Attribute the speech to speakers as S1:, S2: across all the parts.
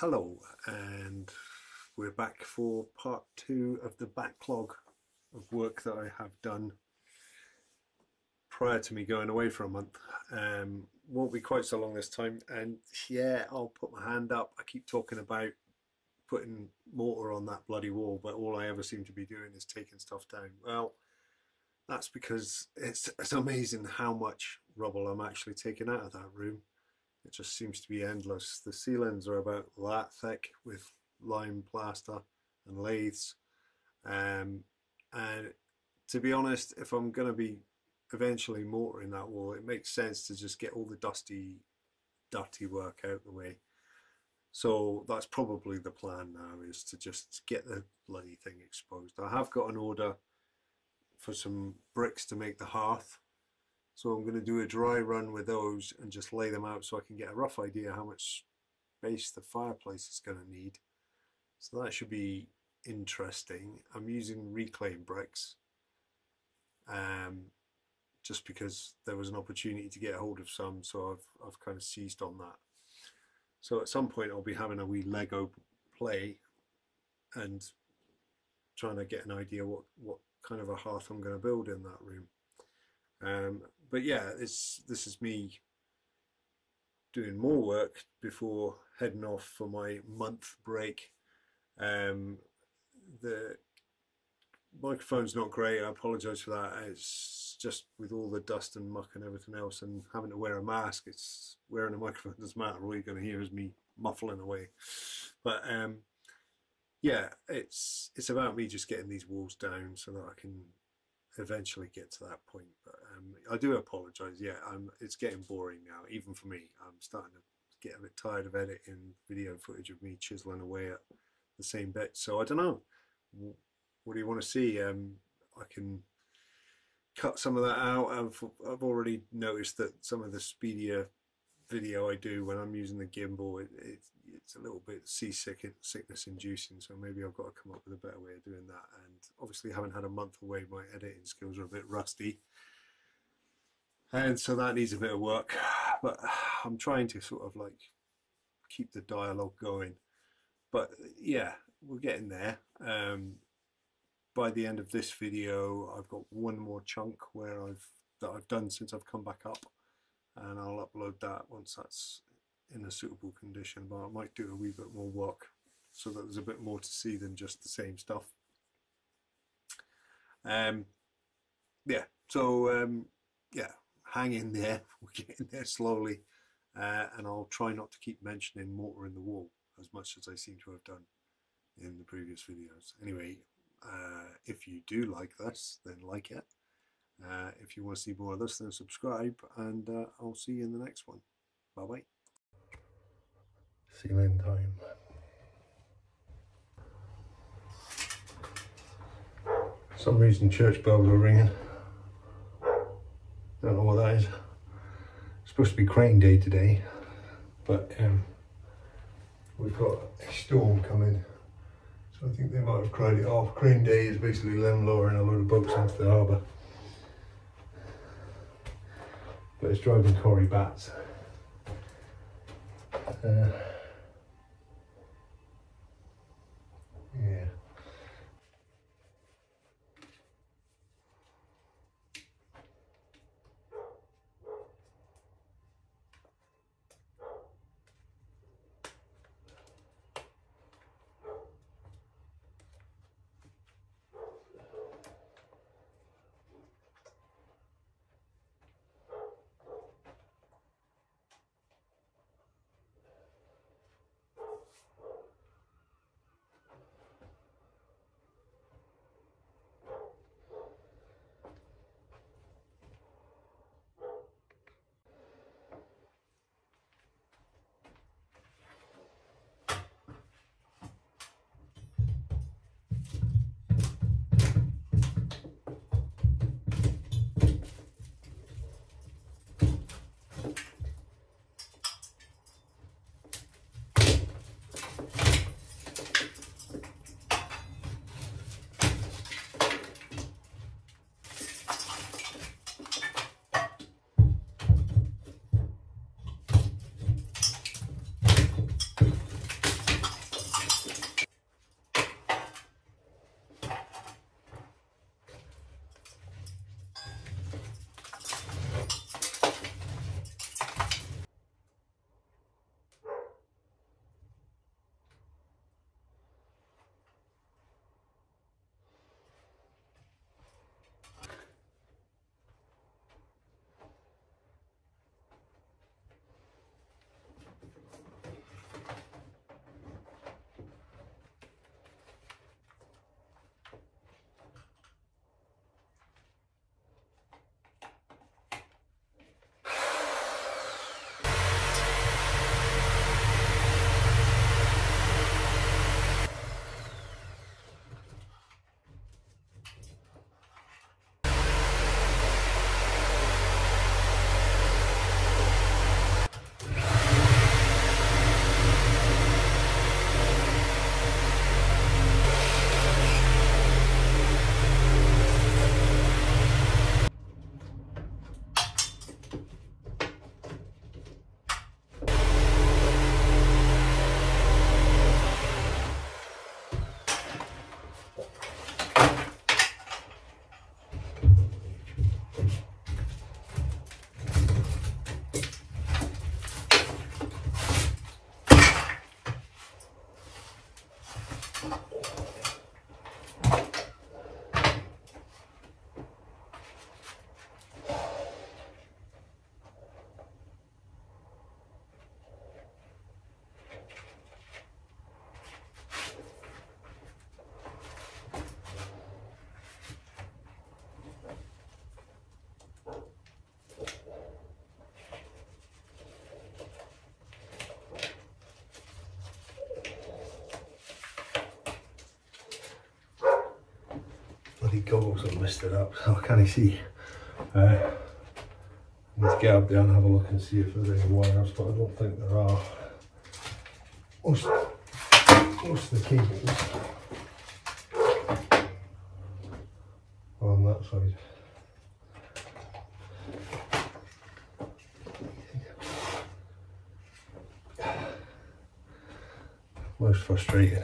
S1: Hello, and we're back for part 2 of the backlog of work that I have done prior to me going away for a month. Won't be quite so long this time, and yeah, I'll put my hand up. I keep talking about putting mortar on that bloody wall, but all I ever seem to be doing is taking stuff down. Well, that's because it's amazing how much rubble I'm actually taking out of that room. It just seems to be endless. The ceilings are about that thick with lime plaster and lathes. And to be honest, if I'm going to be eventually mortaring that wall, it makes sense to just get all the dirty work out of the way. So that's probably the plan now, is to just get the bloody thing exposed. I have got an order for some bricks to make the hearth. So I'm going to do a dry run with those and just lay them out so I can get a rough idea how much space the fireplace is going to need. So that should be interesting. I'm using reclaimed bricks just because there was an opportunity to get a hold of some, so I've kind of seized on that. So at some point I'll be having a wee Lego play and trying to get an idea what kind of a hearth I'm going to build in that room. But yeah, this is me doing more work before heading off for my month break. The microphone's not great, I apologise for that. It's just with all the dust and muck and everything else and having to wear a mask, it's wearing a microphone doesn't matter. All you're going to hear is me muffling away. But yeah, it's about me just getting these walls down so that I can eventually get to that point. But I do apologise. Yeah, it's getting boring now, even for me. I'm starting to get a bit tired of editing video footage of me chiseling away at the same bit. So I don't know, what do you want to see? I can cut some of that out. I've already noticed that some of the speedier video I do when I'm using the gimbal, it's a little bit seasickness inducing, so maybe I've got to come up with a better way of doing that. And obviously haven't had a month away, my editing skills are a bit rusty, and so that needs a bit of work, but I'm trying to sort of like keep the dialogue going. But yeah, we're getting there. By the end of this video I've got one more chunk that I've done since I've come back up, and I'll upload that once that's in a suitable condition. But I might do a wee bit more work so that there's a bit more to see than just the same stuff. Yeah, so yeah, hang in there. We're getting there slowly, and I'll try not to keep mentioning mortar in the wall as much as I seem to have done in the previous videos. Anyway, if you do like this, then like it. If you want to see more of this, then subscribe, and I'll see you in the next one. Bye bye. Ceiling time. For some reason church bells are ringing. Don't know what that is. It's supposed to be crane day today, but we've got a storm coming, so I think they might have cried it off. Crane day is basically them lowering a load of boats into the harbour. But it's driving Corey bats. Yeah. goggles are misted up, so I can't see. I need to get up there and have a look and see if there's any wires, but I don't think there are. Most of the cables are on that side. Most frustrating.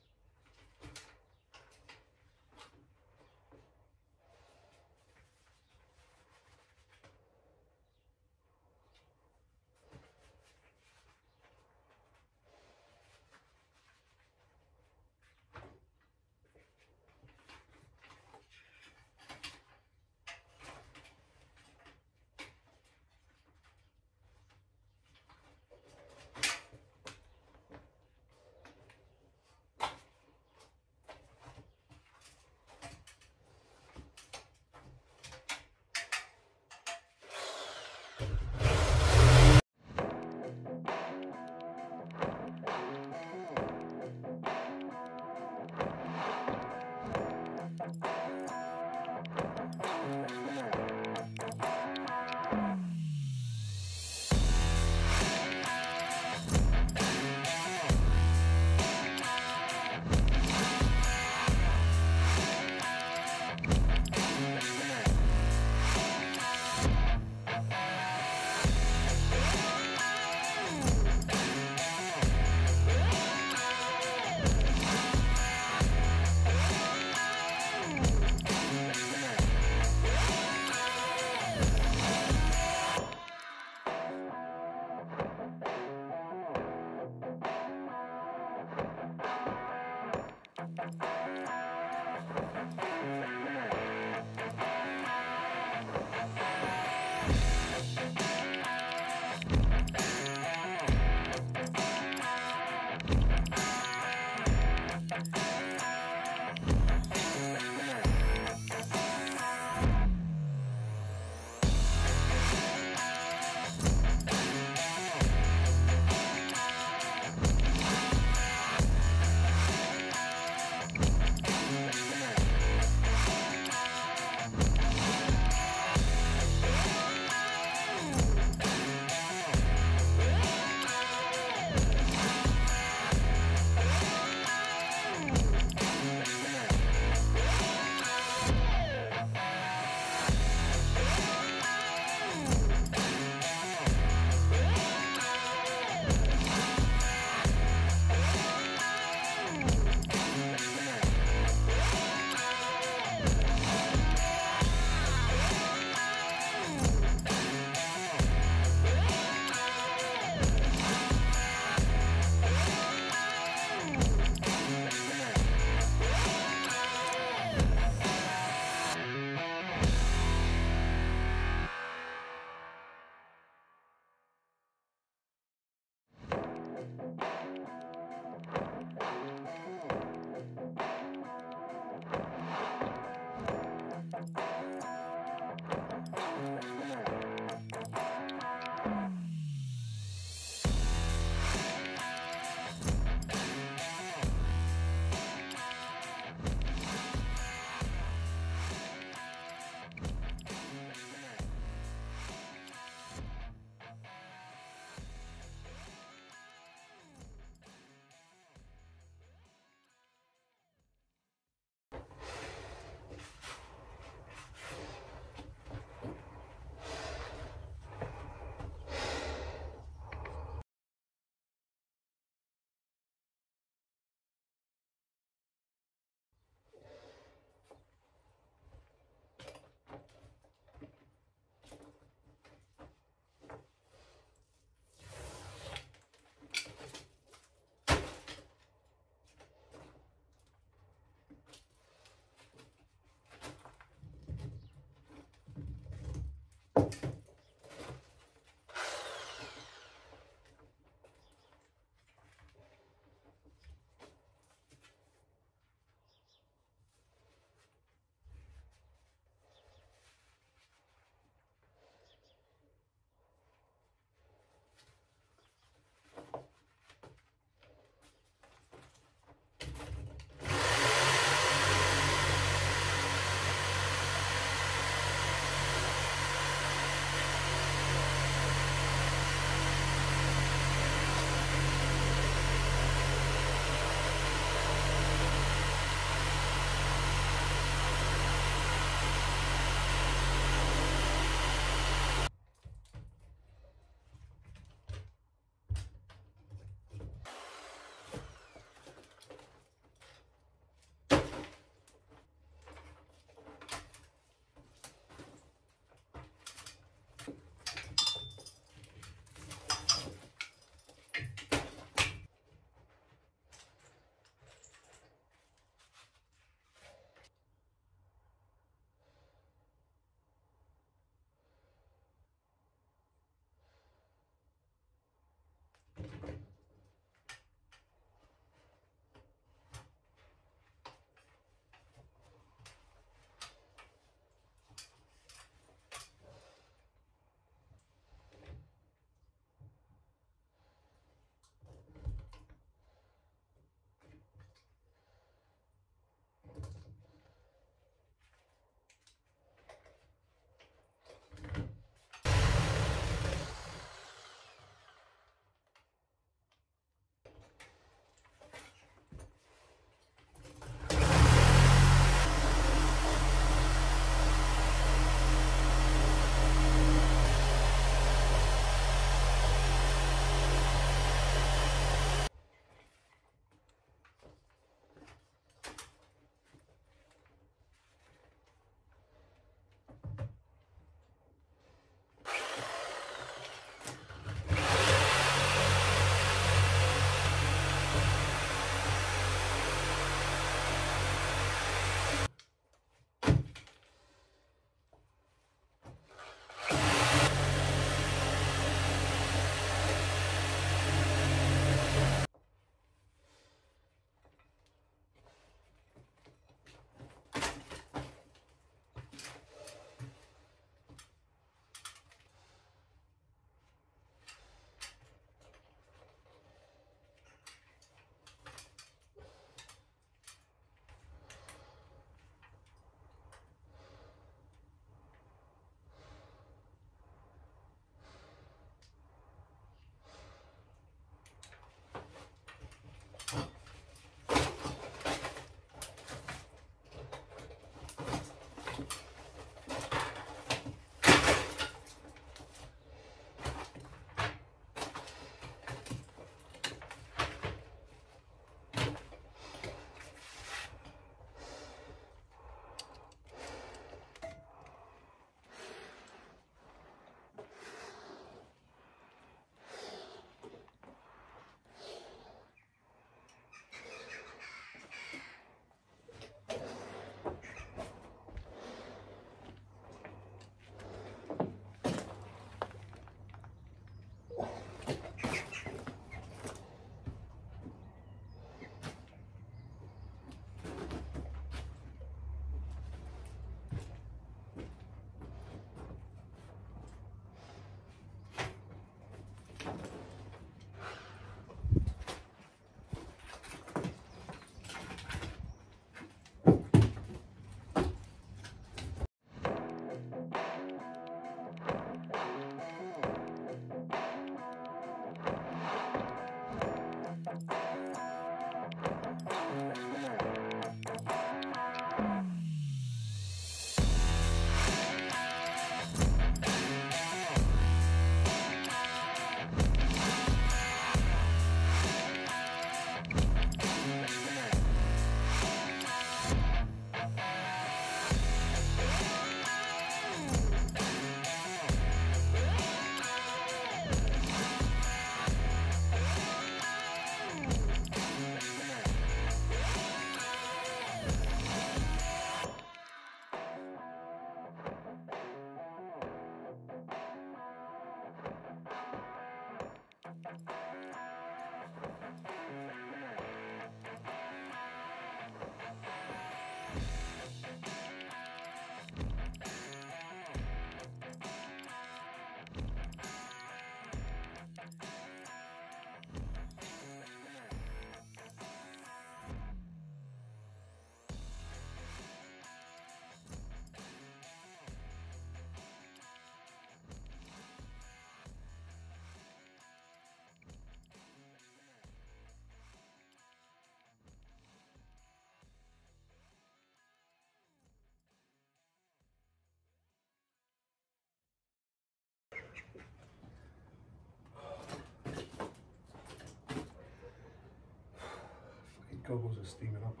S1: goggles are steaming up.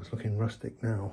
S1: It's looking rustic now.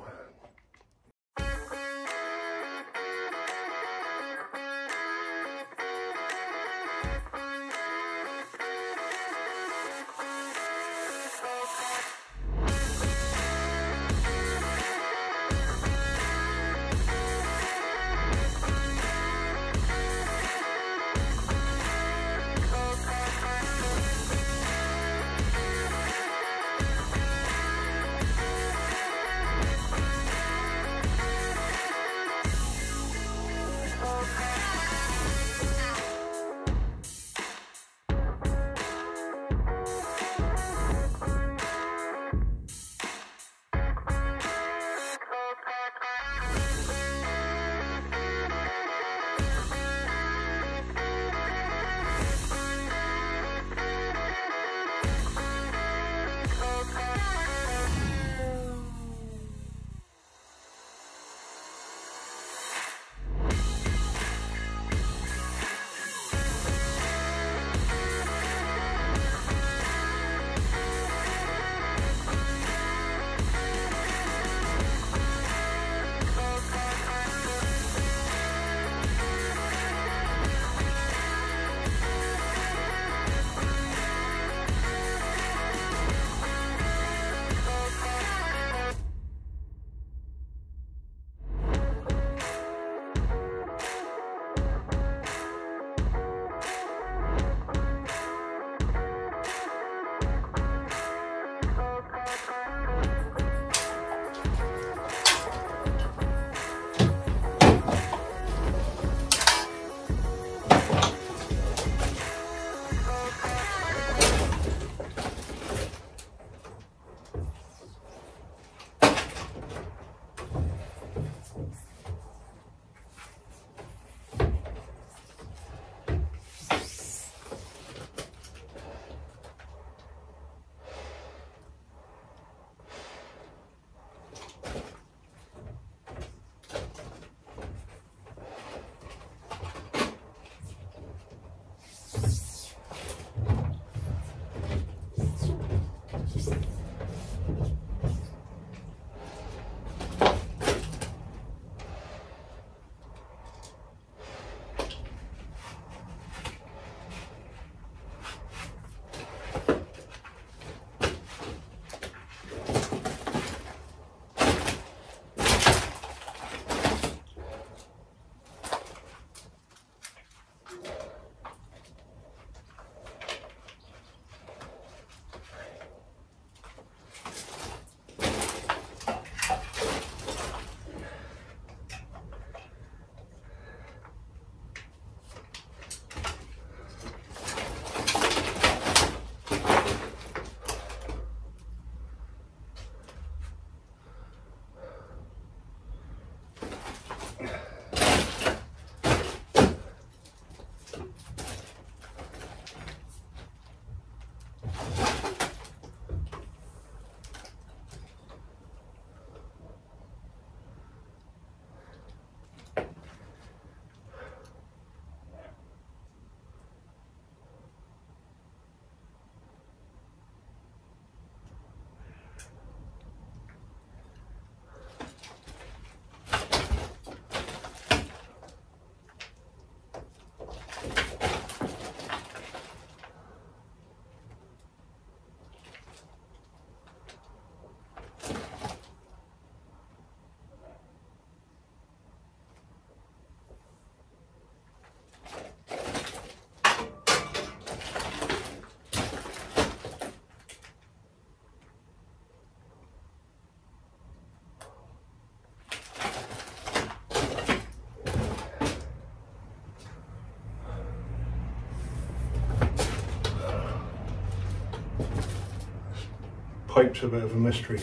S1: pipe's a bit of a mystery.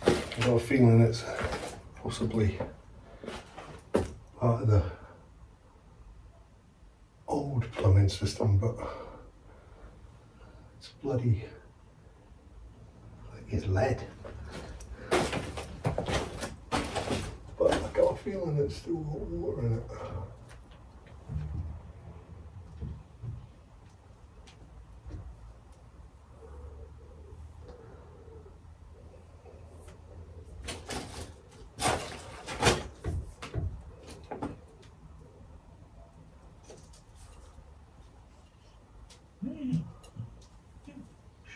S1: I've got a feeling it's possibly part of the old plumbing system, but it's bloody, like it's lead. But I've got a feeling it's still got water in it.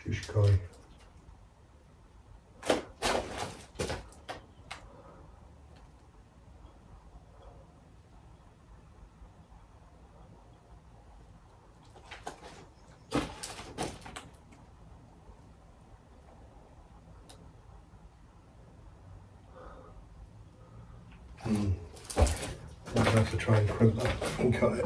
S1: Shush guy. I'll have to try and crimp that and cut it.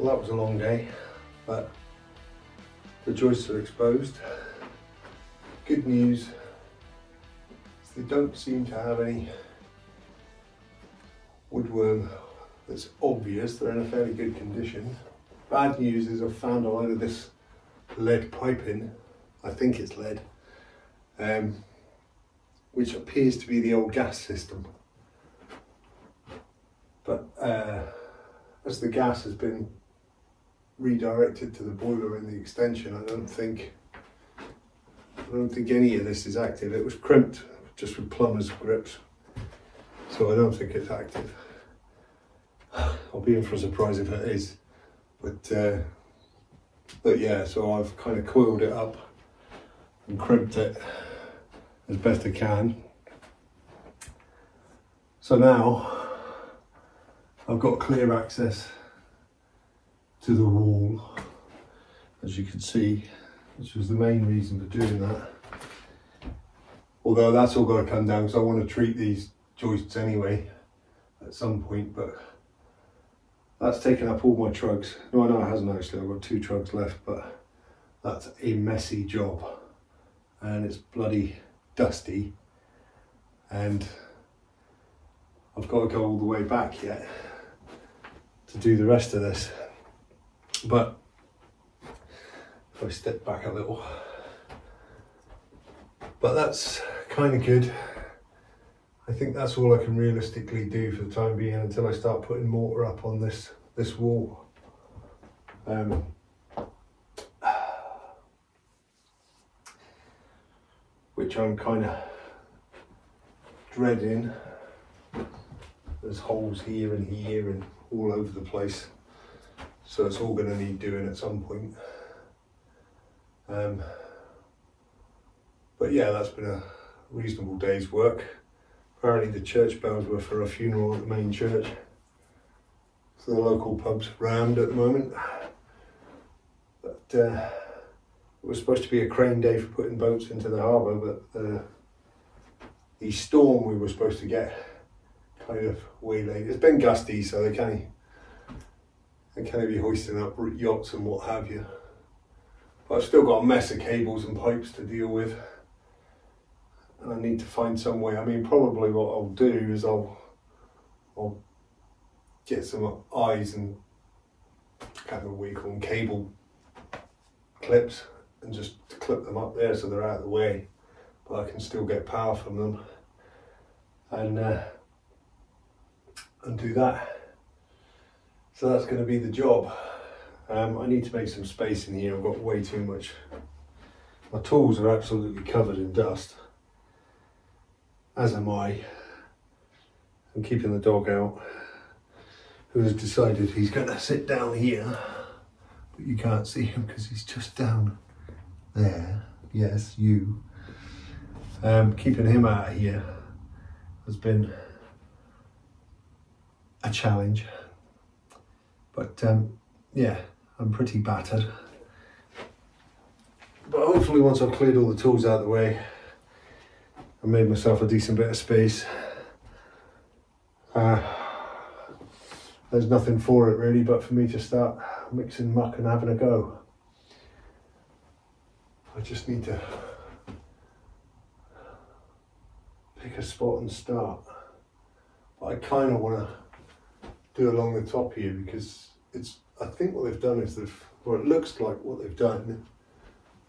S1: Well, that was a long day, but the joists are exposed. Good news, they don't seem to have any woodworm that's obvious. They're in a fairly good condition. Bad news is I've found a lot of this lead piping, I think it's lead, which appears to be the old gas system. But as the gas has been redirected to the boiler in the extension, I don't think any of this is active. It was crimped just with plumber's grips, so I don't think it's active. I'll be in for a surprise if it is. But yeah, so I've kind of coiled it up and crimped it as best I can. So now I've got clear access to the wall, as you can see, which was the main reason for doing that. Although that's all got to come down because I want to treat these joists anyway at some point, but that's taken up all my trugs. No, it hasn't actually. I've got 2 trugs left, but that's a messy job and it's bloody dusty, and I've got to go all the way back yet to do the rest of this. But if I step back a little, but that's kind of good. I think that's all I can realistically do for the time being until I start putting mortar up on this wall. Which I'm kind of dreading. There's holes here and here and all over the place, so it's all going to need doing at some point. But yeah, that's been a reasonable day's work. Apparently the church bells were for a funeral at the main church, so the local pub's rammed at the moment. But it was supposed to be a crane day for putting boats into the harbour, but the storm we were supposed to get kind of waylaid. It's been gusty, so they can't be hoisting up yachts and what have you. But I've still got a mess of cables and pipes to deal with, and I need to find some way. I mean, probably what I'll do is I'll get some eyes and I can't remember what you call them, cable clips, and just clip them up there so they're out of the way, but I can still get power from them, and do that. So that's going to be the job. I need to make some space in here. I've got way too much. My tools are absolutely covered in dust, as am I. I'm keeping the dog out, who has decided he's going to sit down here, but you can't see him because he's just down there. Yes, you. Keeping him out of here has been a challenge, but yeah, I'm pretty battered. But hopefully once I've cleared all the tools out of the way and made myself a decent bit of space, there's nothing for it really but for me to start mixing muck and having a go. I just need to pick a spot and start. But I kind of want to do along the top here because I think what they've done is or it looks like what they've done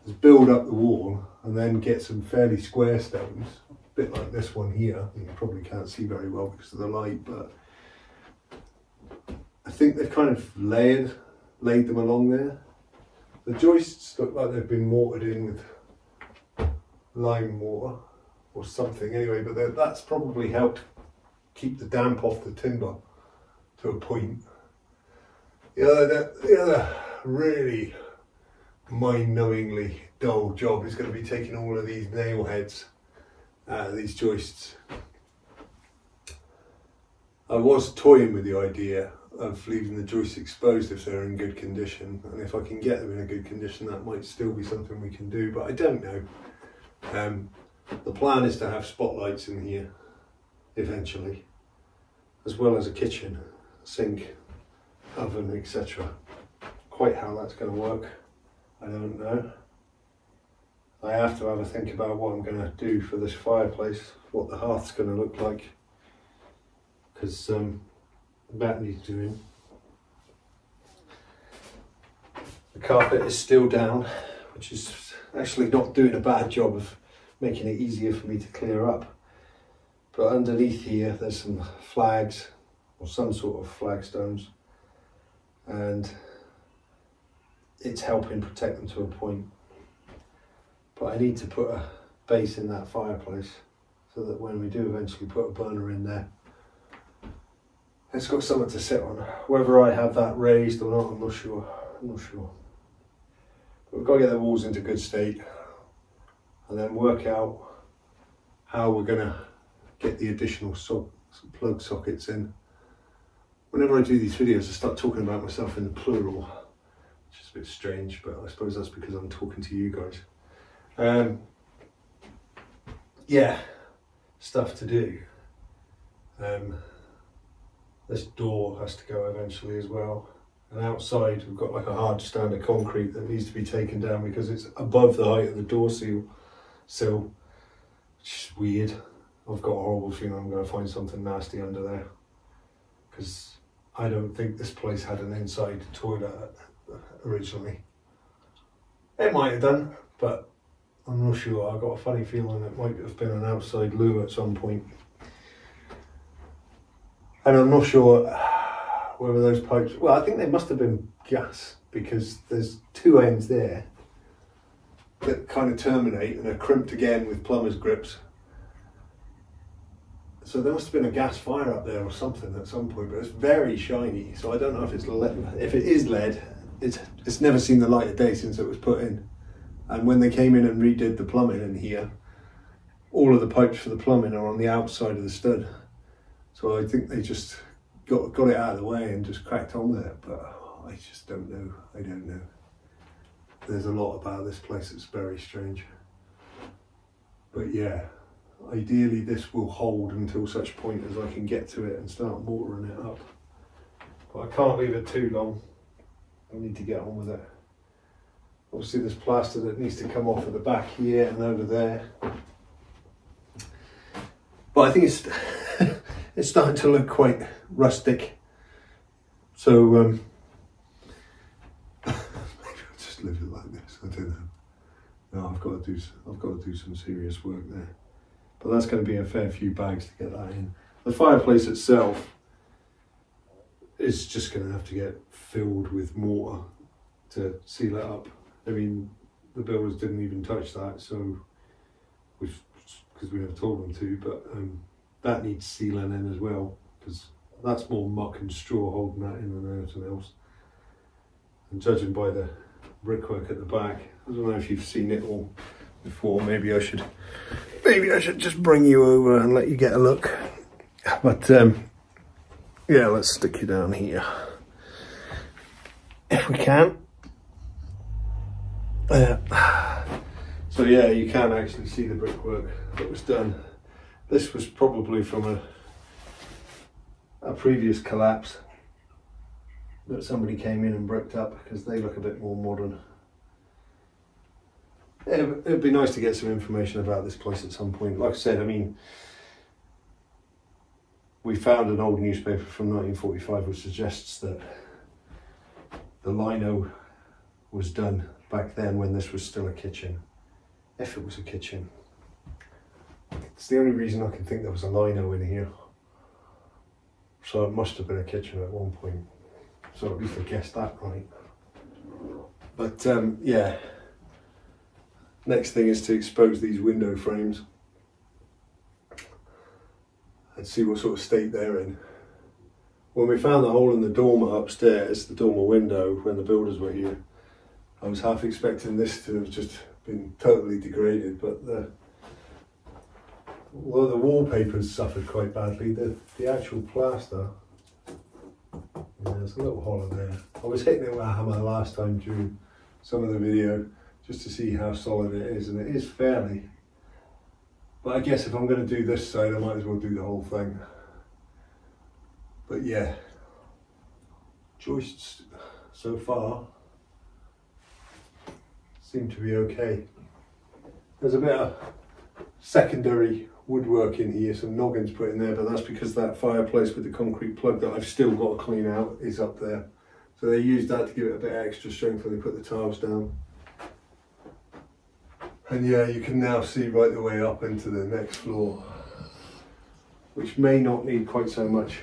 S1: is build up the wall and then get some fairly square stones, a bit like this one here. You probably can't see very well because of the light, but I think they've kind of laid them along there. The joists look like they've been mortared in with lime mortar or something anyway, but that's probably helped keep the damp off the timber to a point. The other really mind-numbingly dull job is going to be taking all of these nail heads out of these joists. I was toying with the idea of leaving the joists exposed if they're in good condition, and if I can get them in a good condition that might still be something we can do, but I don't know. The plan is to have spotlights in here eventually, as well as a kitchen, sink, oven, etc. quite how that's going to work. I don't know. I have to have a think about what I'm going to do for this fireplace, what the hearth's going to look like, because that needs doing. The carpet is still down, which is actually not doing a bad job of making it easier for me to clear up. But underneath here there's some flags, or some sort of flagstones, and it's helping protect them to a point. But I need to put a base in that fireplace so that when we do eventually put a burner in there, it's got something to sit on. Whether I have that raised or not, I'm not sure. But we've got to get the walls into good state and then work out how we're going to get the additional plug sockets in. Whenever I do these videos, I start talking about myself in the plural, which is a bit strange, but I suppose that's because I'm talking to you guys. Yeah, stuff to do. This door has to go eventually as well. And outside we've got like a hard stand of concrete that needs to be taken down because it's above the height of the door sill, which is weird. I've got a horrible feeling I'm going to find something nasty under there, because I don't think this place had an inside toilet originally. It might have done, but I'm not sure. I've got a funny feeling it might have been an outside loo at some point. And I'm not sure whether those pipes, well, I think they must have been gas, because there's two ends there that kind of terminate and are crimped again with plumber's grips. So there must have been a gas fire up there or something at some point, but it's very shiny. So I don't know if it's lead. If it is lead, it's never seen the light of day since it was put in. And when they came in and redid the plumbing in here, all of the pipes for the plumbing are on the outside of the stud. So I think they just got it out of the way and just cracked on there, but I just don't know. I don't know. There's a lot about this place that's very strange. But yeah, ideally this will hold until such point as I can get to it and start mortaring it up. But I can't leave it too long. I need to get on with it. Obviously there's plaster that needs to come off at the back here and over there. But I think it's it's starting to look quite rustic. So maybe I'll just leave it like this. I don't know. No, I've got to do some serious work there. But that's going to be a fair few bags to get that in. The fireplace itself is just going to have to get filled with mortar to seal it up. I mean, the builders didn't even touch that, so because we never told them to, but that needs sealing in as well, because that's more muck and straw holding that in than anything else. And judging by the brickwork at the back, I don't know if you've seen it all before. Maybe I should just bring you over and let you get a look. But yeah, let's stick you down here if we can. So yeah, you can actually see the brickwork that was done. This was probably from a previous collapse that somebody came in and bricked up, because they look a bit more modern. It'd be nice to get some information about this place at some point. Like I said, I mean, we found an old newspaper from 1945 which suggests that the lino was done back then when this was still a kitchen, if it was a kitchen. It's the only reason I can think there was a lino in here. So it must have been a kitchen at one point. So at least I guessed that right. But yeah. Next thing is to expose these window frames and see what sort of state they're in. When we found the hole in the dormer upstairs, the dormer window, when the builders were here, I was half expecting this to have just been totally degraded, but although the wallpaper's suffered quite badly, the actual plaster, there's a little hollow there. I was hitting it with a hammer last time during some of the video just to see how solid it is, and it is fairly. But I guess if I'm going to do this side, I might as well do the whole thing. But yeah, joists so far seem to be okay. There's a bit of secondary woodwork in here, some noggins put in there, but that's because that fireplace with the concrete plug that I've still got to clean out is up there. So they used that to give it a bit extra strength when they put the tiles down. And yeah, you can now see right the way up into the next floor, which may not need quite so much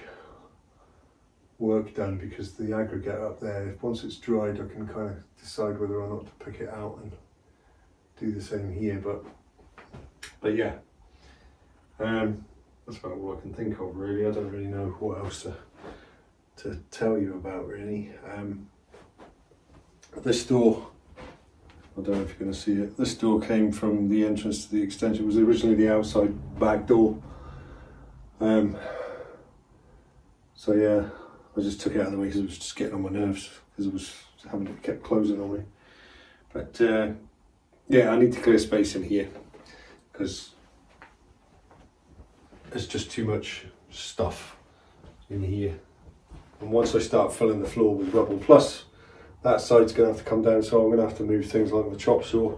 S1: work done because the aggregate up there, once it's dried, I can kind of decide whether or not to pick it out and do the same here. But yeah, that's about all I can think of really. I don't really know what else to tell you about really. This door, I don't know if you're going to see it. This door came from the entrance to the extension. It was originally the outside back door. So yeah, I just took it out of the way because it was just getting on my nerves because it was having it kept closing on me. But yeah, I need to clear space in here because there's just too much stuff in here. And once I start filling the floor with rubble, plus that side's going to have to come down, so I'm going to have to move things like the chop saw.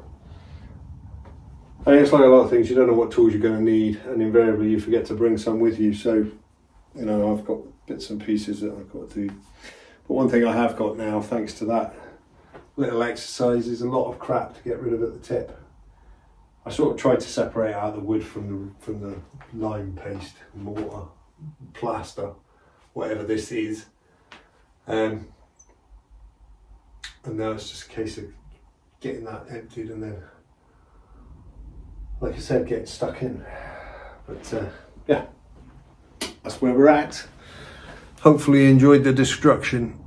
S1: And it's like a lot of things, you don't know what tools you're going to need, and invariably you forget to bring some with you. So, you know, I've got bits and pieces that I've got to do. But one thing I have got now, thanks to that little exercise, is a lot of crap to get rid of at the tip. I sort of tried to separate out the wood from the lime paste, mortar, plaster, whatever this is. And now it's just a case of getting that emptied and then, like I said, getting stuck in. But yeah, that's where we're at. Hopefully you enjoyed the destruction.